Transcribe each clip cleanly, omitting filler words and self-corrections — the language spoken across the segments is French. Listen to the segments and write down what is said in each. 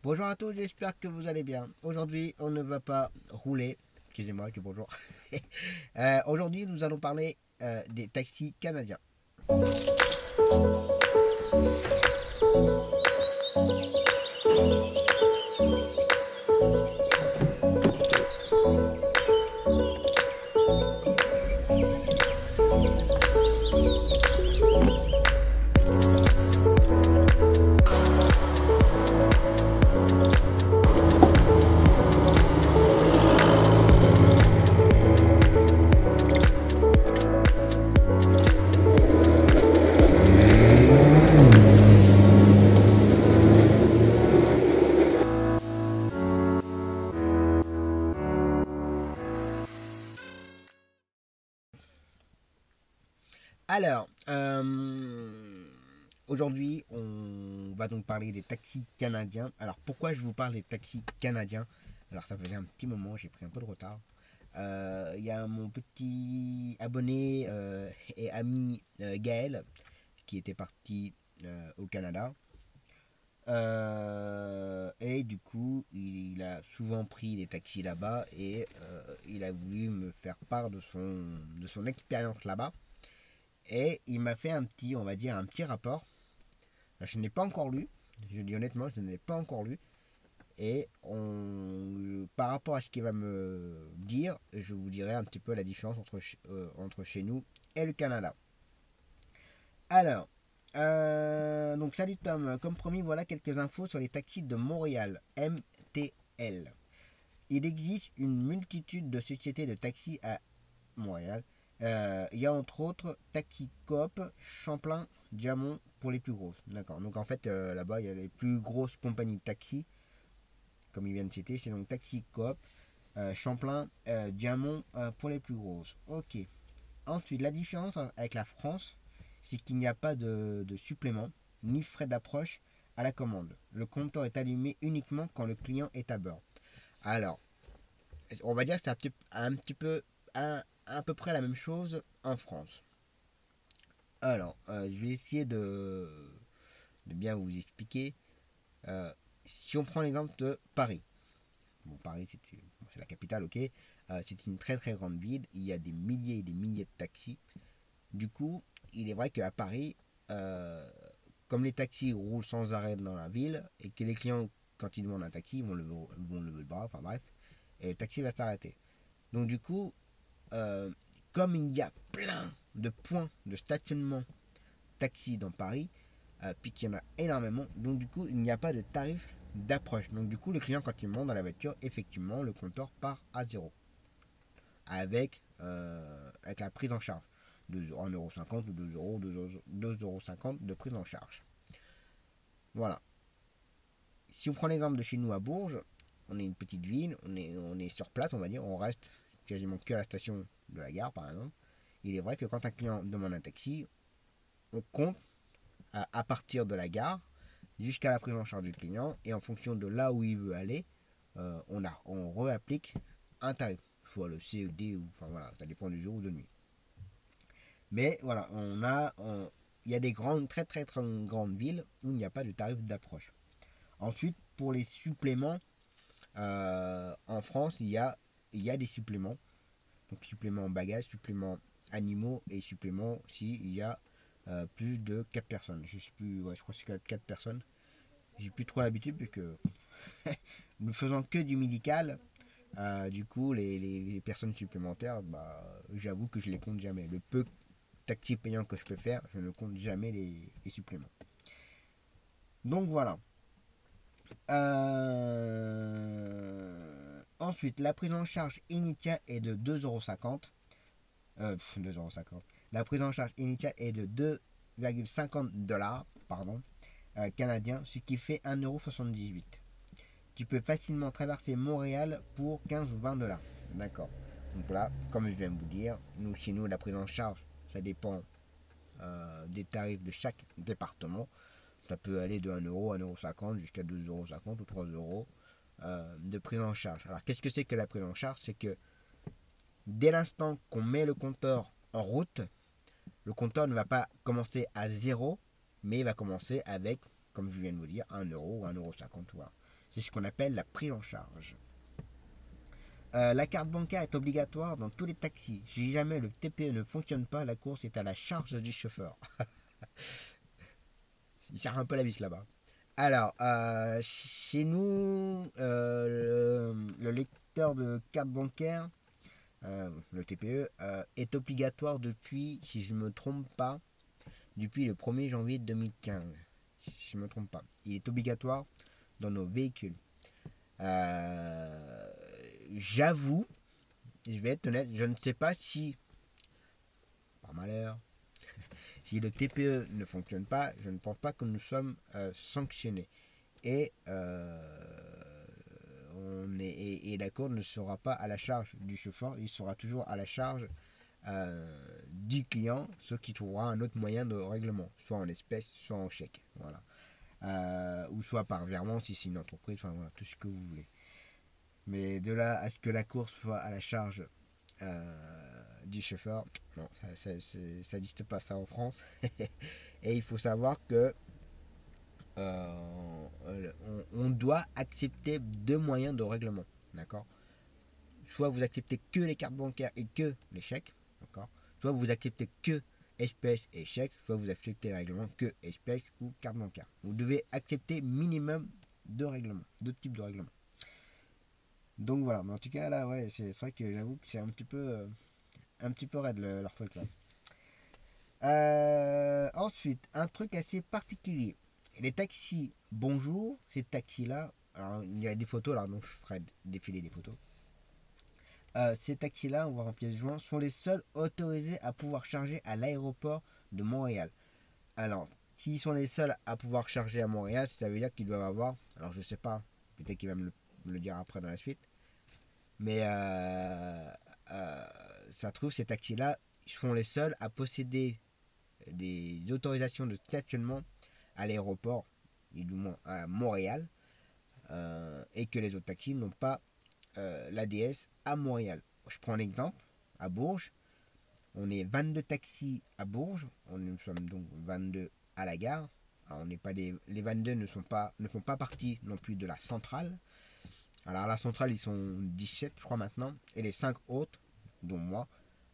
Bonjour à tous, j'espère que vous allez bien. Aujourd'hui, on ne va pas rouler. Excusez-moi, je dis bonjour. Aujourd'hui, nous allons parler des taxis canadiens. Alors, aujourd'hui, on va donc parler des taxis canadiens. Alors, pourquoi je vous parle des taxis canadiens? Alors, ça faisait un petit moment, j'ai pris un peu de retard. Il y a mon petit abonné et ami Gaël qui était parti au Canada. Et du coup, il a souvent pris des taxis là-bas et il a voulu me faire part de son expérience là-bas. Et il m'a fait un petit, on va dire, un petit rapport. Je n'ai pas encore lu, je dis honnêtement, je ne l'ai pas encore lu. Et par rapport à ce qu'il va me dire, je vous dirai un petit peu la différence entre chez nous et le Canada. Alors, donc salut Tom, comme promis, voilà quelques infos sur les taxis de Montréal, MTL. Il existe une multitude de sociétés de taxis à Montréal. Il y a entre autres Taxi Coop, Champlain, Diamond pour les plus grosses. D'accord. Donc en fait là-bas il y a les plus grosses compagnies de taxi, comme il vient de citer, c'est donc Taxi Coop, Champlain, Diamond pour les plus grosses. Ok. Ensuite, la différence avec la France, c'est qu'il n'y a pas de supplément ni frais d'approche à la commande. Le compteur est allumé uniquement quand le client est à bord. Alors, on va dire que c'est un petit peu à peu près la même chose en France. Alors, je vais essayer de bien vous expliquer. Si on prend l'exemple de Paris. Bon, Paris, c'est la capitale, ok. C'est une très très grande ville. Il y a des milliers et des milliers de taxis. Du coup, il est vrai qu'à Paris, euh, comme les taxis roulent sans arrêt dans la ville et que les clients, quand ils demandent un taxi, vont lever le bras, enfin bref, et le taxi va s'arrêter. Donc du coup, euh, comme il y a plein de points de stationnement taxi dans Paris, puis qu'il y en a énormément, donc du coup, il n'y a pas de tarif d'approche. Donc du coup, le client, quand il monte dans la voiture, effectivement, le compteur part à zéro. Avec la prise en charge de 1,50€ ou 2 euros, 2,50€ de prise en charge. Voilà. Si on prend l'exemple de chez nous à Bourges, on est une petite ville, on est sur place, on va dire, on reste quasiment que à la station de la gare, par exemple. Il est vrai que quand un client demande un taxi, on compte à partir de la gare jusqu'à la prise en charge du client et en fonction de là où il veut aller, on réapplique un tarif, soit le C ou D, ou enfin voilà, ça dépend du jour ou de nuit. Mais voilà, il y a des grandes, très très très grandes villes où il n'y a pas de tarif d'approche. Ensuite, pour les suppléments, en France, il y a des suppléments. Donc suppléments bagages, suppléments animaux et suppléments s'il y a plus de 4 personnes. Je sais plus, ouais, je crois que c'est 4 personnes. J'ai plus trop l'habitude puisque ne faisant que du médical, du coup les personnes supplémentaires, bah, j'avoue que je les compte jamais. Le peu taxi payant que je peux faire, je ne compte jamais les suppléments. Donc voilà. Ensuite, la prise en charge initiale est de 2,50€. 2,50€. La prise en charge initiale est de 2,50$ pardon, canadiens, ce qui fait 1,78€. Tu peux facilement traverser Montréal pour 15 ou 20$. D'accord. Donc là, comme je viens de vous dire, chez nous, la prise en charge, ça dépend des tarifs de chaque département. Ça peut aller de 1€, 1,50€ jusqu'à 2,50€ ou 3€ de prise en charge. Alors, qu'est-ce que c'est que la prise en charge? C'est que dès l'instant qu'on met le compteur en route, le compteur ne va pas commencer à zéro, mais il va commencer avec, comme je viens de vous dire, 1€ ou 1,50€. Voilà. C'est ce qu'on appelle la prise en charge. La carte bancaire est obligatoire dans tous les taxis. Si jamais le TPE ne fonctionne pas, la course est à la charge du chauffeur. Il sert un peu la vis là-bas. Alors, chez nous, le lecteur de carte bancaire, le TPE, est obligatoire depuis, si je ne me trompe pas, depuis le 1er janvier 2015. Si je ne me trompe pas. Il est obligatoire dans nos véhicules. J'avoue, je vais être honnête, je ne sais pas si, par malheur, si le TPE ne fonctionne pas, je ne pense pas que nous sommes sanctionnés. Et, et la cour ne sera pas à la charge du chauffeur, il sera toujours à la charge du client, ce qui trouvera un autre moyen de règlement, soit en espèces, soit en chèque. Voilà. Ou soit par virement si c'est une entreprise, enfin voilà, tout ce que vous voulez. Mais de là à ce que la course soit à la charge du chauffeur, non, ça n'existe pas ça en France. Et il faut savoir que on doit accepter deux moyens de règlement, d'accord. Soit vous acceptez que les cartes bancaires et que les chèques, d'accord. Soit vous acceptez que espèces et chèques, soit vous acceptez le règlement que espèces ou carte bancaire. Vous devez accepter minimum deux règlements, deux types de règlements. Donc voilà, mais en tout cas là, ouais, c'est vrai que j'avoue que c'est un petit peu raide leur truc là. Ensuite, un truc assez particulier. Les taxis, bonjour, ces taxis-là, alors il y a des photos là, donc je ferai défiler des photos. Ces taxis-là, on voit en pièce jointe, sont les seuls autorisés à pouvoir charger à l'aéroport de Montréal. Alors, s'ils sont les seuls à pouvoir charger à Montréal, ça veut dire qu'ils doivent avoir, alors je sais pas, peut-être qu'il va me le dire après dans la suite, mais ça trouve ces taxis-là sont les seuls à posséder des autorisations de stationnement à l'aéroport, et du moins à Montréal, et que les autres taxis n'ont pas l'ADS à Montréal. Je prends un exemple, à Bourges, on est 22 taxis à Bourges, nous sommes donc 22 à la gare. Alors on n'est pas les 22 ne font pas partie non plus de la centrale. Alors à la centrale ils sont 17 je crois maintenant, et les 5 autres, dont moi,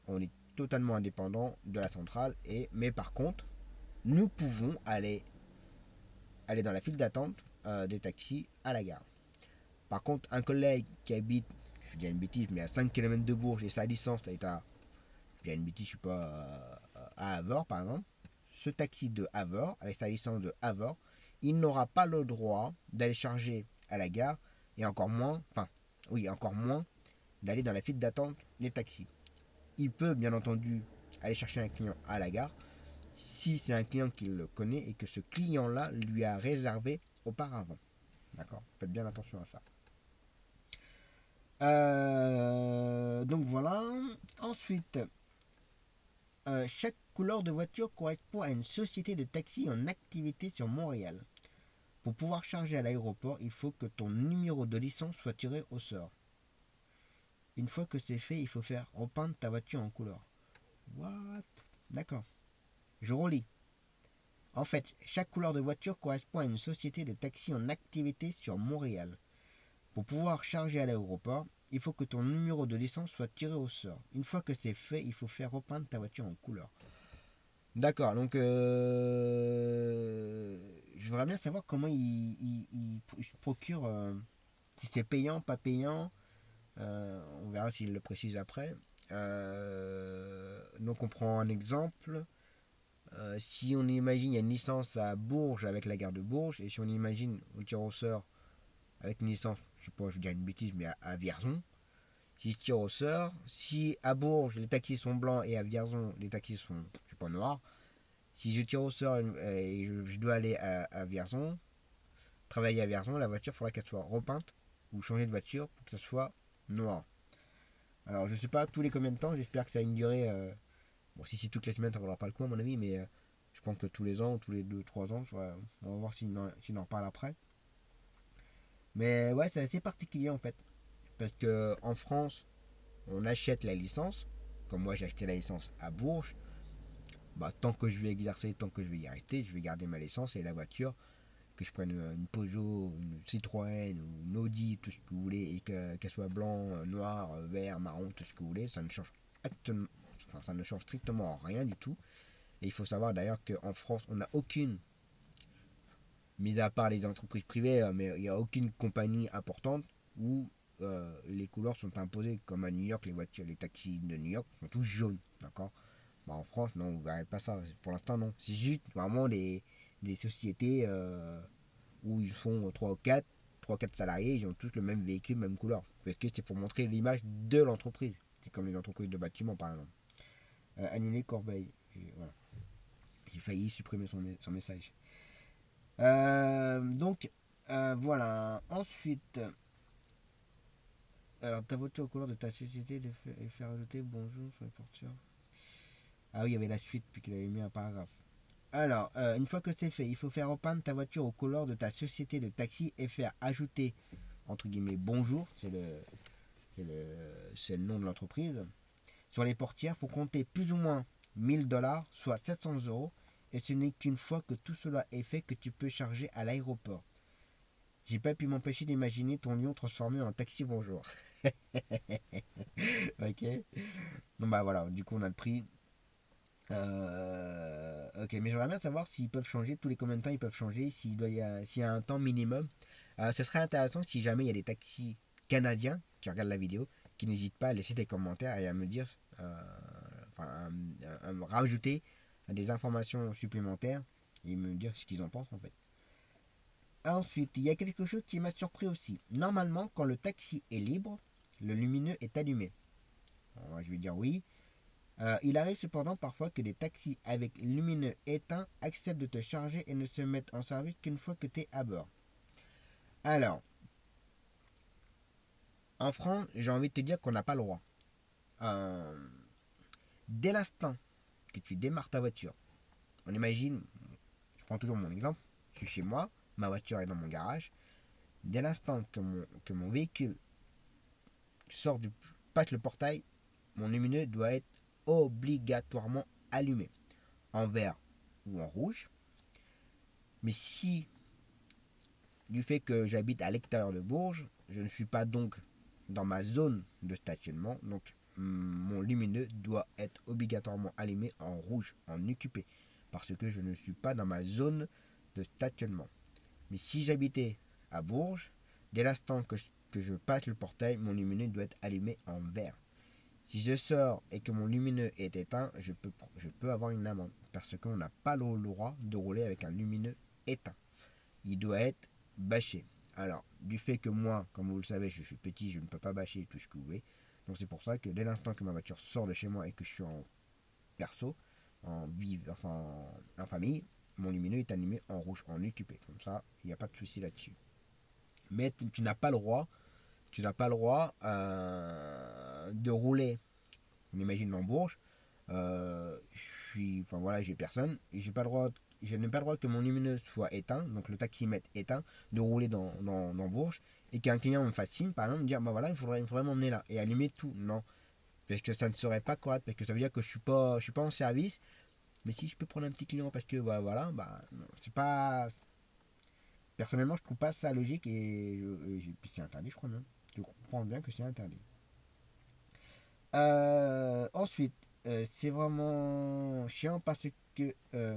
on est totalement indépendant de la centrale, mais par contre, nous pouvons aller dans la file d'attente des taxis à la gare. Par contre, un collègue qui habite, je dis une bêtise, mais à 5 km de Bourges et sa licence est à, je dis une bêtise, je sais pas, à Havre par exemple, ce taxi de Havre, avec sa licence de Havre, il n'aura pas le droit d'aller charger à la gare, et encore moins d'aller dans la file d'attente des taxis. Il peut bien entendu aller chercher un client à la gare si c'est un client qu'il le connaît et que ce client-là lui a réservé auparavant. D'accord. Faites bien attention à ça. Donc voilà. Ensuite, chaque couleur de voiture correspond à une société de taxi en activité sur Montréal. Pour pouvoir charger à l'aéroport, il faut que ton numéro de licence soit tiré au sort. Une fois que c'est fait, il faut faire repeindre ta voiture en couleur. What? D'accord. Je relis. En fait, chaque couleur de voiture correspond à une société de taxi en activité sur Montréal. Pour pouvoir charger à l'aéroport, il faut que ton numéro de licence soit tiré au sort. Une fois que c'est fait, il faut faire repeindre ta voiture en couleur. D'accord, donc je voudrais bien savoir comment il procure, si c'est payant, pas payant. On verra s'il le précise après. Donc on prend un exemple. Si on imagine il y a une licence à Bourges avec la gare de Bourges, et si on imagine on tire au sort avec une licence, je sais pas, je vais dire une bêtise, mais à Vierzon, si je tire au sort, si à Bourges les taxis sont blancs et à Vierzon les taxis sont, je sais pas, noirs, si je tire au sort et je dois aller à Vierzon, travailler à Vierzon, la voiture, il faudra qu'elle soit repeinte ou changer de voiture pour que ça soit noir. Alors je sais pas tous les combien de temps, j'espère que ça a une durée. Bon, si c'est toutes les semaines, ça ne vaudra pas le coup à mon avis, mais je pense que tous les ans, ou tous les 2-3 ans, on va voir s'il en reparle après. Mais ouais, c'est assez particulier en fait. Parce que en France, on achète la licence. Comme moi, j'ai acheté la licence à Bourges. Bah, tant que je vais exercer, tant que je vais y rester, je vais garder ma licence et la voiture. que je prenne une Peugeot, une Citroën ou une Audi, tout ce que vous voulez, et qu'elle soit blanc, noir, vert, marron, tout ce que vous voulez, ça ne change ça ne change strictement rien du tout. Et il faut savoir d'ailleurs qu'en France, on n'a aucune, mis à part les entreprises privées, mais il n'y a aucune compagnie importante où les couleurs sont imposées, comme à New York, les voitures, les taxis de New York sont tous jaunes, d'accord. Bah, en France, non, vous ne verrez pas ça, pour l'instant, non. C'est juste vraiment des sociétés où ils font 3 ou 4 salariés, ils ont tous le même véhicule, même couleur. Parce que c'est pour montrer l'image de l'entreprise. C'est comme les entreprises de bâtiment, par exemple. Annuler Corbeil. Et voilà. J'ai failli supprimer son message. Voilà. Ensuite, alors ta voiture aux couleurs de ta société et faire ajouter bonjour sur les portures. Ah oui, il y avait la suite puis qu'il avait mis un paragraphe. Alors, une fois que c'est fait, il faut faire repeindre ta voiture aux couleurs de ta société de taxi et faire ajouter, entre guillemets, bonjour, c'est le nom de l'entreprise. Sur les portières, il faut compter plus ou moins 1000 $, soit 700 €, et ce n'est qu'une fois que tout cela est fait que tu peux charger à l'aéroport. J'ai pas pu m'empêcher d'imaginer ton lion transformé en taxi bonjour. Ok. Donc bah voilà, du coup on a le prix. Ok, mais j'aimerais bien savoir s'ils peuvent changer, tous les combien de temps ils peuvent changer, s'il y a un temps minimum. Ce serait intéressant si jamais il y a des taxis canadiens qui regardent la vidéo, qui n'hésitent pas à laisser des commentaires et à me dire, à me rajouter des informations supplémentaires et me dire ce qu'ils en pensent en fait. Ensuite, il y a quelque chose qui m'a surpris aussi. Normalement, quand le taxi est libre, le lumineux est allumé. Alors, je vais dire oui. Il arrive cependant parfois que des taxis avec lumineux éteints acceptent de te charger et ne se mettent en service qu'une fois que tu es à bord. Alors, en France, j'ai envie de te dire qu'on n'a pas le droit. Dès l'instant que tu démarres ta voiture, on imagine, je prends toujours mon exemple, je suis chez moi, ma voiture est dans mon garage. Dès l'instant que mon véhicule passe le portail, mon lumineux doit être obligatoirement allumé, en vert ou en rouge. Mais si, du fait que j'habite à l'extérieur de Bourges, je ne suis pas donc dans ma zone de stationnement, donc mon lumineux doit être obligatoirement allumé en rouge, en occupé, parce que je ne suis pas dans ma zone de stationnement. Mais si j'habitais à Bourges, dès l'instant que je passe le portail, mon lumineux doit être allumé en vert. Si je sors et que mon lumineux est éteint, je peux avoir une amende, parce qu'on n'a pas le droit de rouler avec un lumineux éteint. Il doit être bâché. Alors, du fait que moi, comme vous le savez, je suis petit, je ne peux pas bâcher tout ce que vous voulez. Donc c'est pour ça que dès l'instant que ma voiture sort de chez moi et que je suis en perso, en famille, mon lumineux est allumé en rouge, en occupé. Comme ça, il n'y a pas de souci là-dessus. Mais tu n'as pas le droit, de rouler. On imagine dans Bourges, j'ai personne, et je n'ai pas le droit que mon lumineux soit éteint, donc le taximètre éteint, de rouler dans Bourges, et qu'un client me fasse signe, par exemple, me dire, bah voilà, il faudrait m'emmener là, et allumer tout. Non, parce que ça ne serait pas correct, parce que ça veut dire que je suis pas en service. Mais si je peux prendre un petit client parce que non, c'est pas. Personnellement, je trouve pas ça logique et puis c'est interdit, je crois même. Je comprends bien que c'est interdit. Ensuite, c'est vraiment chiant parce que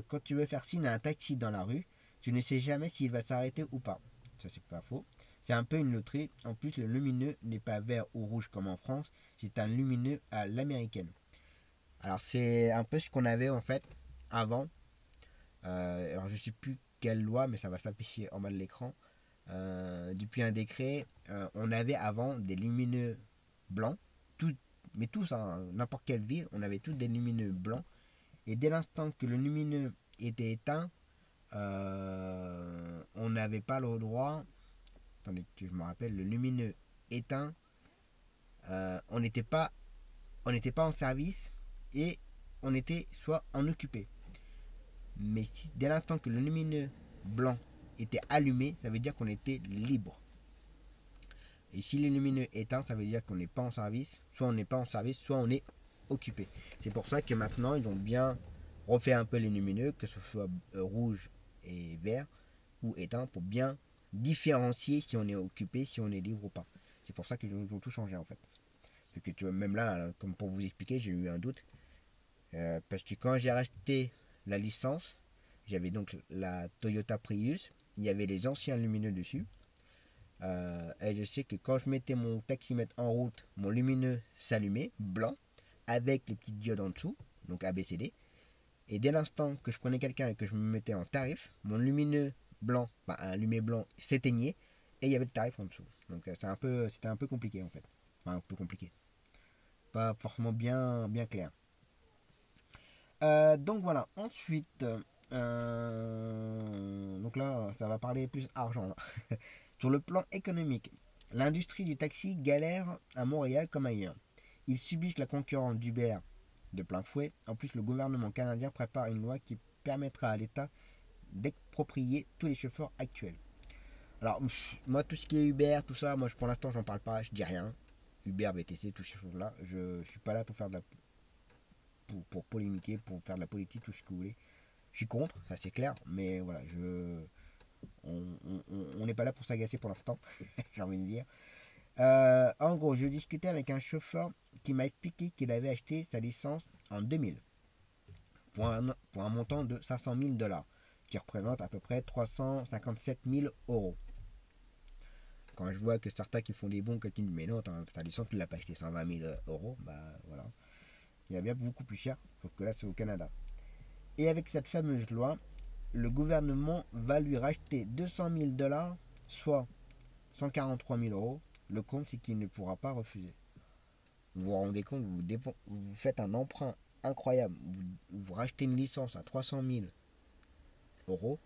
quand tu veux faire signe à un taxi dans la rue, tu ne sais jamais s'il va s'arrêter ou pas. Ça, c'est pas faux. C'est un peu une loterie. En plus, le lumineux n'est pas vert ou rouge comme en France. C'est un lumineux à l'américaine. Alors, c'est un peu ce qu'on avait en fait avant. Alors, je sais plus quelle loi, mais ça va s'afficher en bas de l'écran. Depuis un décret, on avait avant des lumineux blancs, tout, mais tous, hein, n'importe quelle ville, on avait tous des lumineux blancs. Et dès l'instant que le lumineux était éteint, on n'avait pas le droit. Attendez que je me rappelle, le lumineux éteint, on n'était pas en service et on était soit en occupé. Mais dès l'instant que le lumineux blanc était allumé, ça veut dire qu'on était libre. Et si le lumineux est éteint, ça veut dire qu'on n'est pas en service. Soit on n'est pas en service, soit on est occupé. C'est pour ça que maintenant, ils ont bien refait un peu les lumineux, que ce soit rouge et vert, ou éteint pour bien différencier si on est occupé, si on est libre ou pas. C'est pour ça qu'ils ont tout changé en fait. Parce que tu vois, même là, comme pour vous expliquer, j'ai eu un doute. Parce que quand j'ai racheté la licence, j'avais donc la Toyota Prius, il y avait les anciens lumineux dessus. Et je sais que quand je mettais mon taximètre en route, mon lumineux s'allumait, blanc, avec les petites diodes en dessous, donc ABCD. Et dès l'instant que je prenais quelqu'un et que je me mettais en tarif, mon lumineux blanc, un lumière blanc s'éteignait et il y avait le tarif en dessous. Donc c'était un peu compliqué en fait. Enfin, un peu compliqué. Pas forcément bien clair. Donc voilà, ensuite, donc là, ça va parler plus argent. Là. Sur le plan économique, l'industrie du taxi galère à Montréal comme ailleurs. Ils subissent la concurrence d'Uber de plein fouet. En plus, le gouvernement canadien prépare une loi qui permettra à l'État d'exproprier tous les chauffeurs actuels. Alors, moi, tout ce qui est Uber, tout ça, moi, pour l'instant, j'en parle pas, je dis rien. Uber, BTC, toutes ces choses-là, je suis pas là pour faire de la pour polémiquer, pour faire de la politique, tout ce que vous voulez. Je suis contre, ça c'est clair, mais voilà, on n'est pas là pour s'agacer pour l'instant, j'ai envie de dire. En gros, je discutais avec un chauffeur qui m'a expliqué qu'il avait acheté sa licence en 2000 pour un montant de 500 000 dollars, qui représente à peu près 357 000 euros. Quand je vois que certains qui font des bons, que tu dis, mais non, ta licence, tu ne l'as pas acheté 120 000 euros, bah voilà. Il y a bien beaucoup plus cher, sauf que là, c'est au Canada. Et avec cette fameuse loi, le gouvernement va lui racheter 200 000 dollars, soit 143 000 euros. Le compte, c'est qu'il ne pourra pas refuser. Vous vous rendez compte, vous faites un emprunt incroyable. Vous rachetez une licence à 300 000 euros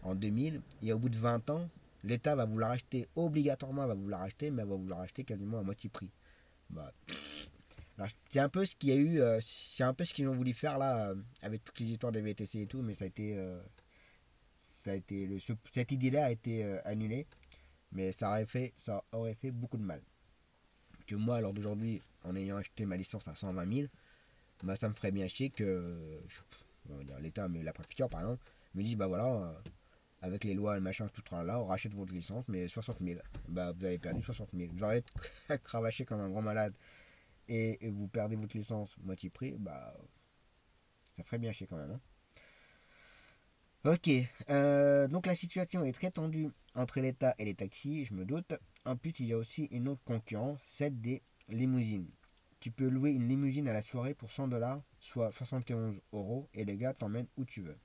en 2000, et au bout de 20 ans, l'État va vous la racheter, obligatoirement va vous la racheter, mais elle va vous la racheter quasiment à moitié prix. Bah, c'est un peu ce qu'il y a eu, c'est un peu ce qu'ils ont voulu faire là, avec toutes les histoires des VTC et tout, mais cette idée-là a été annulée, mais ça aurait fait beaucoup de mal. Que moi, alors d'aujourd'hui, en ayant acheté ma licence à 120 000, bah, ça me ferait bien chier que l'État, mais la préfecture par exemple, me dise bah voilà, avec les lois, le machin, tout là, on rachète votre licence, mais 60 000. Bah vous avez perdu 60 000. Vous aurez cravaché comme un grand malade et vous perdez votre licence moitié prix, bah ça ferait bien chier quand même. Hein. Ok, donc la situation est très tendue entre l'État et les taxis, je me doute. En plus, il y a aussi une autre concurrence, celle des limousines. Tu peux louer une limousine à la soirée pour 100 dollars, soit 71 euros, et les gars t'emmènent où tu veux.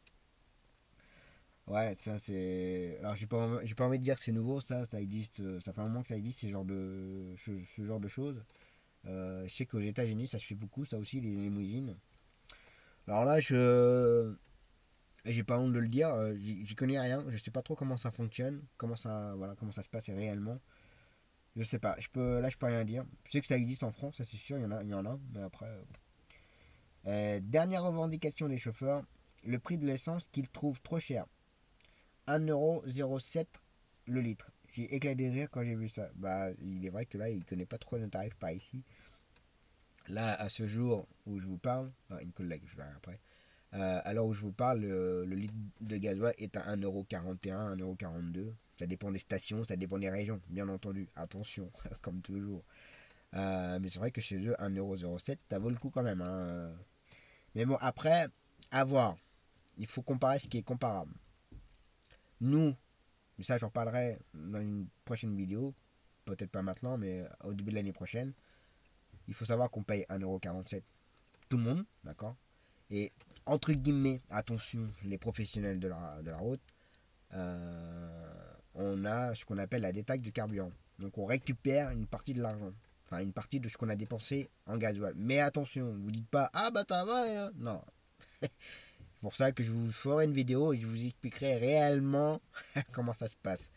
Ouais, ça c'est. Alors j'ai pas envie de dire que c'est nouveau, ça existe, ça fait un moment que ça existe, ce genre de choses. Je sais qu'aux États-Unis ça se fait beaucoup, ça aussi, les limousines. Alors là, j'ai pas honte de le dire, j'y connais rien, je sais pas trop comment ça fonctionne, comment ça se passe réellement. Je sais pas, là je peux rien dire. Je sais que ça existe en France, ça c'est sûr, il y en a, mais après. Dernière revendication des chauffeurs, le prix de l'essence qu'ils trouvent trop cher. 1,07€ le litre. J'ai éclaté de rire quand j'ai vu ça. Bah, il est vrai que là, il connaît pas trop le tarif par ici. Là, à ce jour où je vous parle, une collègue, je verrai après. À l'heure où je vous parle, le litre de gasoil est à 1,41€, 1,42€. Ça dépend des stations, ça dépend des régions, bien entendu. Attention, comme toujours. Mais c'est vrai que chez eux, 1,07€, ça vaut le coup quand même. Hein. Mais bon, après, à voir. Il faut comparer ce qui est comparable. Nous, mais ça j'en parlerai dans une prochaine vidéo, peut-être pas maintenant, mais au début de l'année prochaine. Il faut savoir qu'on paye 1,47€. Tout le monde, d'accord. Et entre guillemets, attention, les professionnels de la route, on a ce qu'on appelle la détaxe du carburant. Donc on récupère une partie de l'argent. Enfin, une partie de ce qu'on a dépensé en gasoil. Mais attention, vous dites pas, ah bah ça va, hein. Non. C'est pour ça que je vous ferai une vidéo et je vous expliquerai réellement comment ça se passe.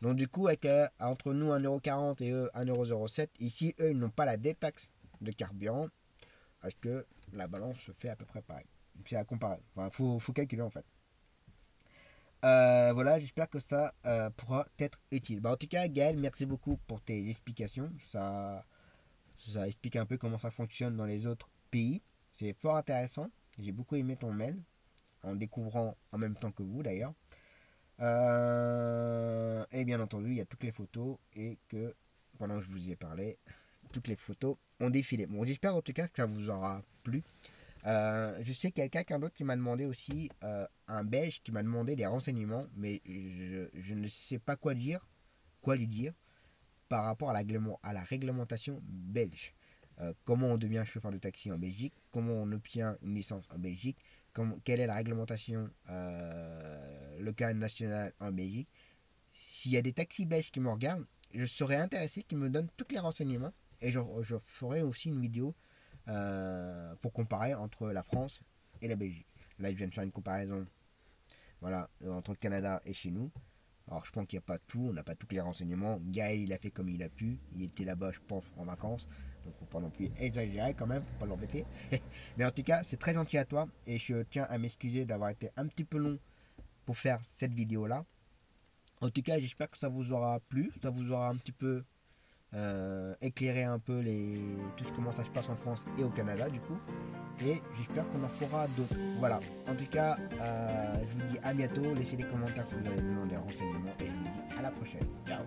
Donc du coup, avec entre nous 1,40€ et eux 1,07€, ici, eux, ils n'ont pas la détaxe de carburant. Parce que la balance se fait à peu près pareil. C'est à comparer. Enfin, faut calculer en fait. Voilà, j'espère que ça pourra être utile. Bah, en tout cas, Gaël, merci beaucoup pour tes explications. Ça explique un peu comment ça fonctionne dans les autres pays. C'est fort intéressant. J'ai beaucoup aimé ton mail, en découvrant en même temps que vous d'ailleurs. Et bien entendu, il y a toutes les photos et que pendant que je vous y ai parlé, toutes les photos ont défilé. Bon, j'espère en tout cas que ça vous aura plu. Je sais qu'il y a quelqu'un d'autre qui m'a demandé aussi, un Belge qui m'a demandé des renseignements, mais je ne sais pas quoi lui dire par rapport à la réglementation belge. Comment on devient chauffeur de taxi en Belgique, comment on obtient une licence en Belgique, quelle est la réglementation locale nationale en Belgique. S'il y a des taxis belges qui me regardent, je serais intéressé qu'ils me donnent tous les renseignements et je ferai aussi une vidéo pour comparer entre la France et la Belgique. Là, je viens de faire une comparaison, voilà, entre le Canada et chez nous. Alors, je pense qu'il n'y a pas tout, on n'a pas tous les renseignements. Gaël, il a fait comme il a pu. Il était là-bas, je pense, en vacances. Donc, faut pas non plus exagérer quand même, faut pas l'embêter. Mais en tout cas, c'est très gentil à toi. Et je tiens à m'excuser d'avoir été un petit peu long pour faire cette vidéo-là. En tout cas, j'espère que ça vous aura plu. Ça vous aura un petit peu éclairer un peu tout ce comment ça se passe en France et au Canada du coup, et j'espère qu'on en fera d'autres. Voilà, en tout cas, je vous dis à bientôt, laissez des commentaires si vous avez besoin des renseignements et je vous dis à la prochaine. Ciao.